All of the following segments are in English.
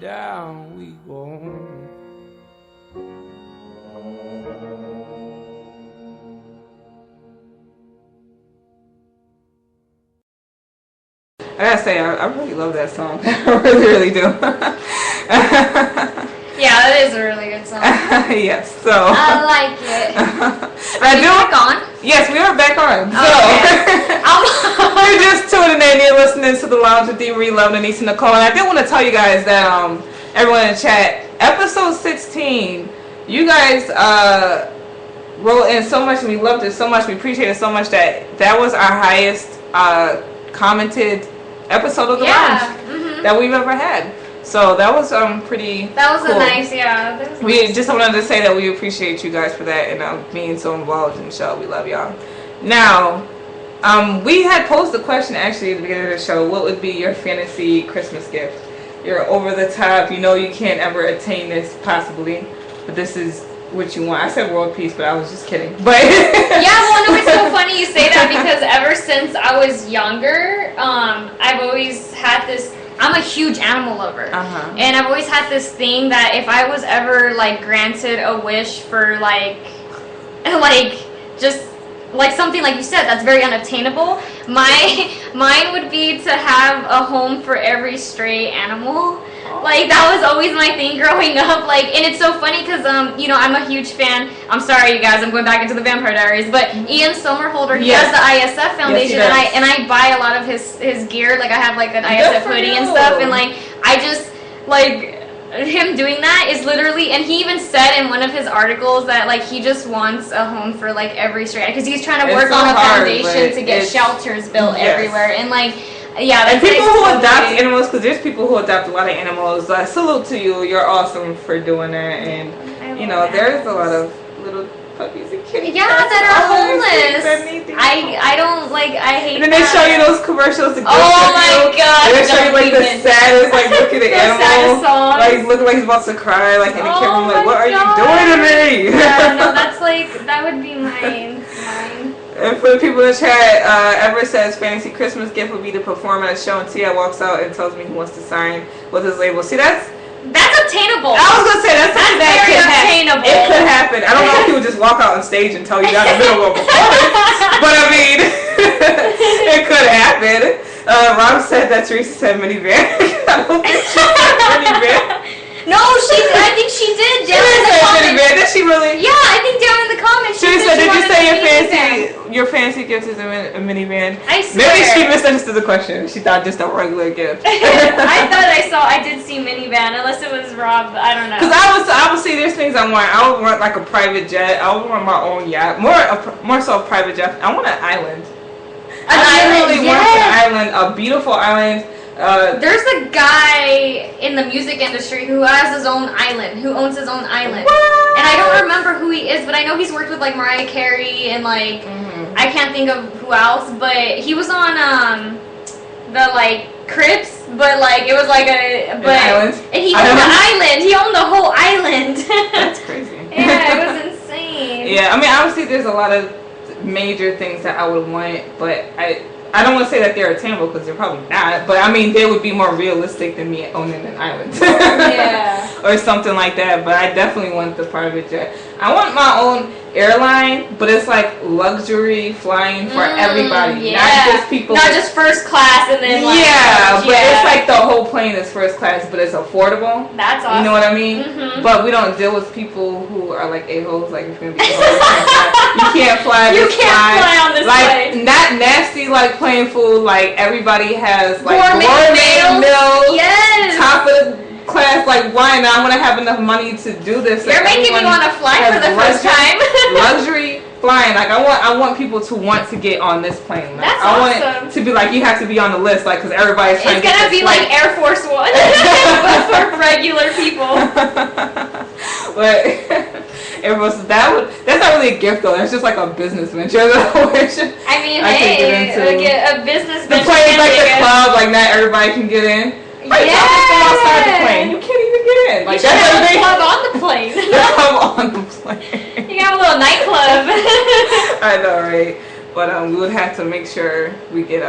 down we go. I gotta say, I really love that song. I really, really do. Yeah, it is a really good song. Yes, so. I like it. Are you back on? Yes, we are back on. So, okay. you're just tuning in. You're listening to The Lounge with D. Marie, Love, Denise, and Nicole. And I did want to tell you guys that everyone in the chat, episode 16, you guys wrote in so much, and we loved it so much. We appreciate it so much that was our highest commented episode of The Lounge that we've ever had. So that was pretty. That was cool. A nice, yeah. That was we nice. just wanted to say that we appreciate you guys for that and being so involved in the show. We love y'all. Now, we had posed the question actually at the beginning of the show. What would be your fantasy Christmas gift? You're over the top. You know you can't ever attain this possibly, but this is what you want. I said world peace, but I was just kidding. But yeah, well, no, it's so funny you say that because ever since I was younger, I've always had this. I'm a huge animal lover, and I've always had this thing that if I was ever like granted a wish for like just like something like you said that's very unattainable, mine would be to have a home for every stray animal. Like that was always my thing growing up. Like, and it's so funny because you know, I'm a huge fan. I'm sorry, you guys. I'm going back into the Vampire Diaries, but Ian Somerhalder, he does the ISF Foundation, yes, and I buy a lot of his gear. Like I have like an ISF hoodie and stuff, and like I just like him doing that is literally, and he even said in one of his articles that like he just wants a home for like every stray because he's trying to work on a foundation to get shelters built everywhere, and like. Yeah, and people who adopt animals, because there's people who adopt a lot of animals. Salute to you. You're awesome for doing that. And, you know, there's a lot of little puppies and kitties. Yeah, that are homeless. I don't, like, I hate that. And then they show you those commercials. Oh, my God. And they show you, like, the saddest, like, look at the animal. Like, looking like he's about to cry. Like, in the camera, like, what are you doing to me? Yeah, no, that's, like, that would be mine. And for the people in the chat, Everett says fantasy Christmas gift would be to perform at a show, and Tia walks out and tells me he wants to sign with his label. See, that's obtainable. I was gonna say that's something that very could obtainable. It could happen. I don't know if he would just walk out on stage and tell you that in the middle of a performance, but I mean, it could happen. Rob said that Teresa said minivan. I don't think she said minivan. No, I think she did. Down in the comments. Did she really? Yeah, I think down in the comments she said did you say your fancy gift is a minivan? I swear. Maybe she misunderstood the question. She thought just a regular gift. I did see minivan, unless it was Rob. I don't know. Because I would see there's things I want. I would want like a private jet. I would want my own yacht. More so a private jet. I want an island. I really want an island, a beautiful island. There's a guy in the music industry who has his own island, who owns his own island. What? And I don't remember who he is, but I know he's worked with like Mariah Carey and like I can't think of who else, but he was on the like Crips, but like it was like an island. And he owned the island. He owned the whole island. That's crazy. Yeah, it was insane. Yeah, I mean obviously there's a lot of major things that I would want, but I don't want to say that they're attainable because they're probably not, but I mean they would be more realistic than me owning an island. Yeah. Or something like that, but I definitely want the private jet. I want my own airline, but it's like luxury flying for everybody, not just people. Not just first class and then like but it's like the whole plane is first class, but it's affordable. That's awesome. You know what I mean? But we don't deal with people who are like a-holes, like if you're gonna be you can't fly. You can't fly on this plane. Not nasty like plain food. Like everybody has like gourmet meals. Yes. Top of the class, like why not? I want to have enough money to do this. You're making me want to fly for the first time. Luxury flying. Like I want people to want to get on this plane. Like, That's I want awesome. it to be like you have to be on the list, like because everybody's trying. It's gonna be like Air Force One, but for regular people. But that's not really a gift though. That's just like a business venture. I mean, a business venture. The plane's like the club. Like not everybody can get in. Right, yeah. Outside the plane, you can't even get in. Like you should have a club on the plane. Club on the plane. You got a little nightclub. I know, right? But we would have to make sure we get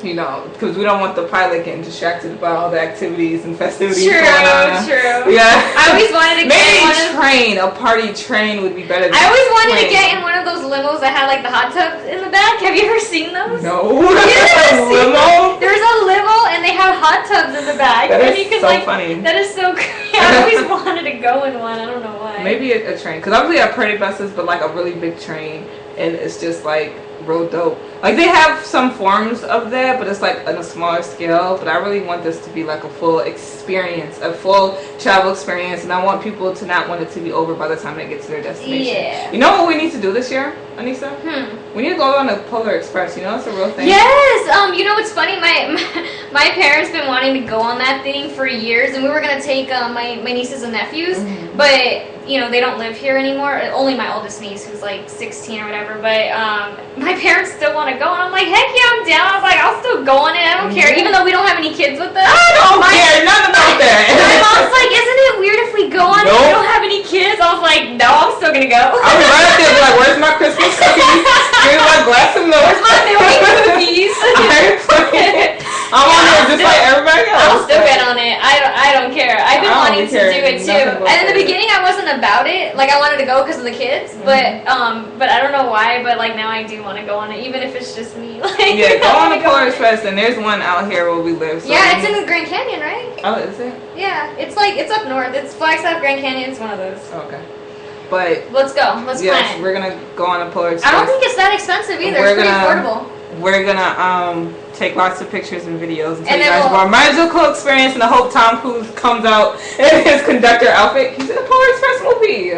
You know, because we don't want the pilot getting distracted by all the activities and festivities going on. True. Yeah. I always wanted to get a party train would be better than I always wanted to get in one of those limos that had like the hot tubs in the back. Have you ever seen those? No. Limo? There's a limo and they have hot tubs in the back. That and is you can, so funny. That is so crazy. I always wanted to go in one. I don't know why. Maybe a train. Because obviously I have party buses, but like a really big train. And it's just like real dope. Like they have some forms of that, but it's like on a smaller scale. But I really want this to be like a full experience, a full travel experience, and I want people to not want it to be over by the time they get to their destination. Yeah. You know what we need to do this year, Anissa? We need to go on a Polar Express. You know, it's a real thing. Yes. You know what's funny? My parents been wanting to go on that thing for years, and we were gonna take my nieces and nephews, but you know they don't live here anymore. Only my oldest niece, who's like 16 or whatever. But my parents still want to go, and I'm like, heck yeah, I'm down. I was like, I'll still go on it. I don't care, even though we don't have any kids with us. I don't care nothing about that. My mom's like, isn't it weird if we go on it? We don't have any kids. I was like, no, I'm still gonna go. I was right up there, like, where's my Christmas cookies? Here's my glass of milk. Where's my milk cookies? I'm on it just like everybody else. I'll still get on it. I don't care. I've been wanting to do it too. And in the beginning, I wasn't about it. Like I wanted to go because of the kids, but I don't know why. But like now, I do want to go on it, even if it's just me. Like, yeah, go on the Polar Express, and there's one out here where we live. So yeah, it's in the Grand Canyon, right? Oh, is it? Yeah, it's up north. It's Flagstaff Grand Canyon. It's one of those. Okay. But let's go. Let's plan it. We're gonna go on a Polar Express. I don't think it's that expensive either. It's pretty affordable. We're gonna take lots of pictures and videos and tell you guys about our magical experience, and I hope Tom Cruise comes out in his conductor outfit. He's in a Polar Express movie.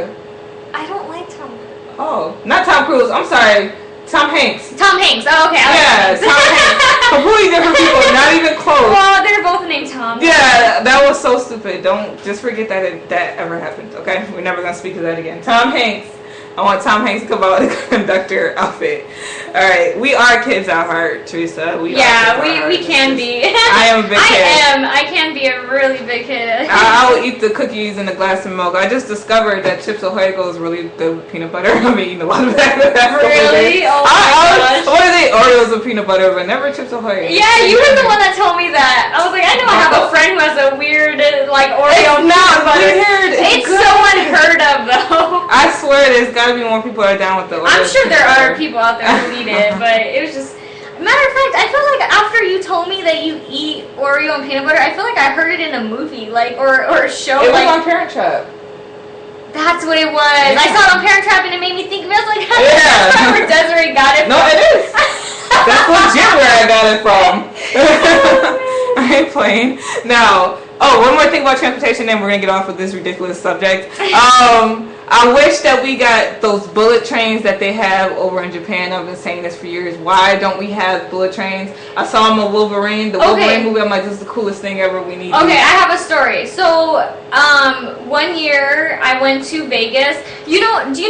I don't like Tom Cruise. Oh, not Tom Cruise. I'm sorry. Tom Hanks. Tom Hanks. Oh, okay. Yeah, Tom Hanks. Completely different people. Not even close. Well, they're both named Tom. Yeah, that was so stupid. Don't just forget that ever happened. Okay, we're never gonna speak of that again. Tom Hanks. I want Tom Hanks to come out in a conductor outfit. All right, we are kids at heart, Teresa. We can be. I am a big kid. I can be a really big kid. I will eat the cookies and the glass of milk. I just discovered that Chips Ahoy goes really good with peanut butter. I've been eating a lot of that. Really? Oh my gosh. What are they? Oreos with peanut butter, but never Chips Ahoy. Yeah, you were the one that told me that. I was like, I know I have a friend who has a weird like Oreo peanut butter. Weird. It's so unheard of though. I swear there's gotta be more people that are down with the Oreo. I'm sure there are people out there who eat it, but it was just. Matter of fact, I feel like after you told me that you eat Oreo and peanut butter, I feel like I heard it in a movie, like or a show. It was on Parent Trap. That's what it was. Yeah. I saw it on Parent Trap and it made me think of it. I was like, that's where Desiree got it from. No, it is. That's legit where I got it from. I ain't playing. Now, one more thing about transportation, then we're going to get off of this ridiculous subject. I wish that we got those bullet trains that they have over in Japan. I've been saying this for years. Why don't we have bullet trains? I saw them on Wolverine. The Wolverine movie, I'm like, this is the coolest thing ever. We need Okay, I have a story. So, one year I went to Vegas. Do you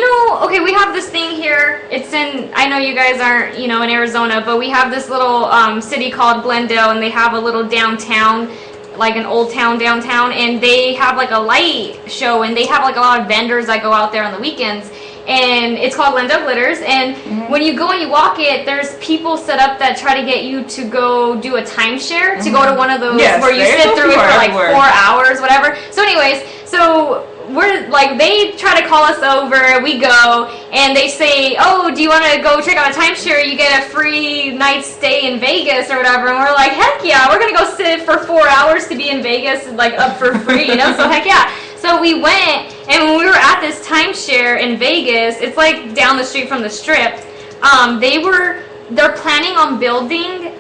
know, okay, we have this thing here. It's in, I know you guys aren't, in Arizona, but we have this little city called Glendale, and they have a little downtown, like an old town downtown, and they have like a light show, and they have like a lot of vendors that go out there on the weekends, and it's called Glendale Glitters, and when you go and you walk it, there's people set up that try to get you to go do a timeshare, to go to one of those where you sit through it for like 4 hours, whatever. So anyways, we're like, they try to call us over, we go, and they say, oh, do you want to go check out a timeshare? You get a free night stay in Vegas or whatever. And we're like, heck yeah, we're going to go sit for 4 hours to be in Vegas, like up for free, so heck yeah. So we went, and when we were at this timeshare in Vegas, it's like down the street from the Strip, they're planning on building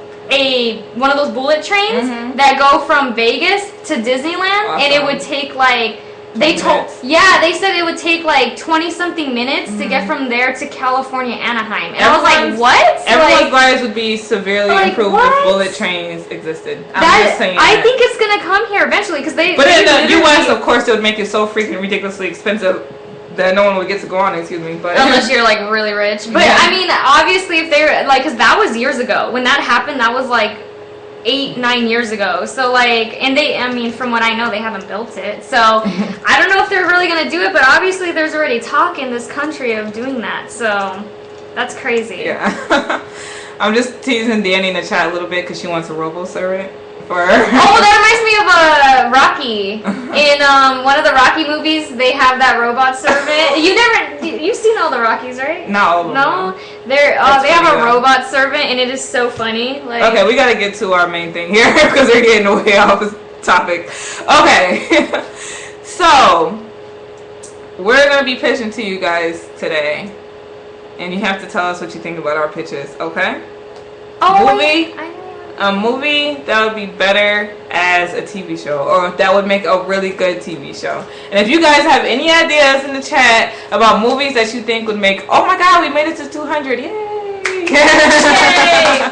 one of those bullet trains that go from Vegas to Disneyland, and it would take like, they said it would take like 20-something minutes to get from there to California, Anaheim. And I was like, what? Everyone's lives would be severely improved if bullet trains existed. I'm just saying I think it's going to come here eventually, because But in the U.S., of course, it would make it so freaking ridiculously expensive that no one would get to go on it, But unless you're like really rich. But I mean, obviously, if they're like, because that was years ago. When that happened, that was like 8-9 years ago. So like, and from what I know, they haven't built it. So I don't know if they're really going to do it, but obviously there's already talk in this country of doing that. So that's crazy. Yeah. I'm just teasing Danny in the chat a little bit because she wants a robo-servant for her. Oh, that reminds me of Rocky. In one of the Rocky movies, they have that robot servant. You've seen all the Rockies, right? No. No? They have a robot servant, and it is so funny. Like, okay, we gotta get to our main thing here because we're getting way off the topic. Okay. So, we're going to be pitching to you guys today. And you have to tell us what you think about our pitches, okay? A movie that would be better as a TV show, or that would make a really good TV show. And if you guys have any ideas in the chat about movies that you think would make, oh my god, we made it to 200, yay! Yay!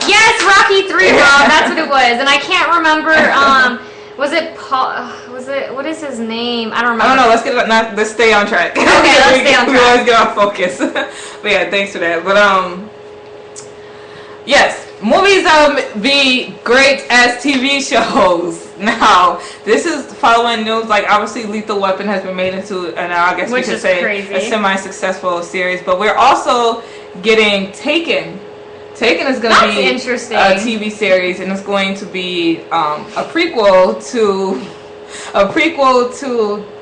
Yes, Rocky 3, Rob, that's what it was. And I can't remember, was it Paul? What is his name? I don't remember. I don't know. Let's stay on track. Okay, let's stay on track. We always get off focus. But yeah, thanks for that. But yes, movies be great as TV shows. Now, this is following news. Like, obviously, Lethal Weapon has been made into, and I guess we could say, crazy. A semi-successful series. But we're also getting Taken. Taken is going to be interesting. A TV series, and it's going to be a prequel to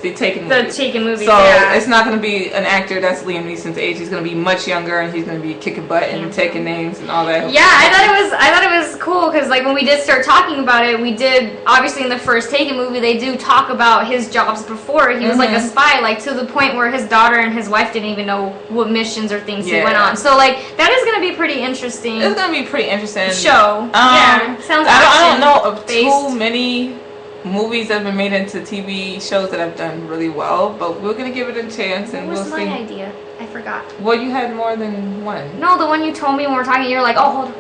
the Taken movie. The Taken movie. So it's not going to be an actor that's Liam Neeson's age. He's going to be much younger, and he's going to be kicking butt and taking names and all that. Yeah, I thought it was cool because like when we did start talking about it, we did obviously in the first Taken movie they do talk about his jobs before. He was like a spy, like to the point where his daughter and his wife didn't even know what missions or things he went on. So like that is going to be pretty interesting. It's going to be pretty interesting show. Sounds. I don't know of too many movies that have been made into TV shows that have done really well, but we're gonna give it a chance and we'll see. What was my idea? I forgot. Well, you had more than one. No, the one you told me when we were talking, you're like, oh, hold on.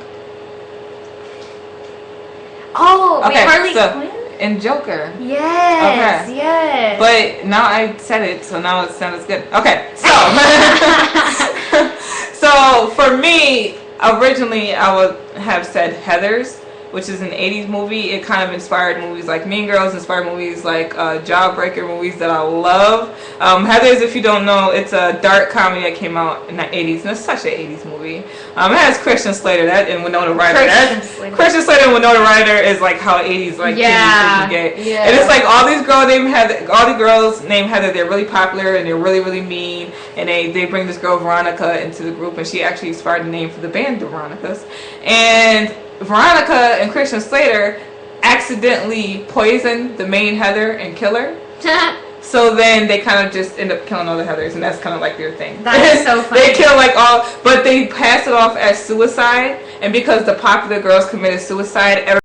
Oh, okay, Harley Quinn? And Joker. Yes, okay. Yes. But now I said it, so now it's not as good. Okay, so so for me, originally I would have said Heathers, which is an 80s movie. It kind of inspired movies like Mean Girls, inspired movies like Jawbreaker, movies that I love. Heathers, if you don't know, it's a dark comedy that came out in the 80s, and it's such an 80s movie. It has Christian Slater and Winona Ryder. Christian Slater and Winona Ryder is like how 80s like kids can get. Yeah. And it's like all these girls named Heather, they're really popular and they're really, really mean, and they bring this girl Veronica into the group, and she actually inspired the name for the band, the Veronicas. And Veronica and Christian Slater accidentally poison the main Heather and kill her. So then they kind of just end up killing all the Heathers, and that's kind of like their thing. That is so funny. They kill like all, but they pass it off as suicide, and because the popular girls committed suicide,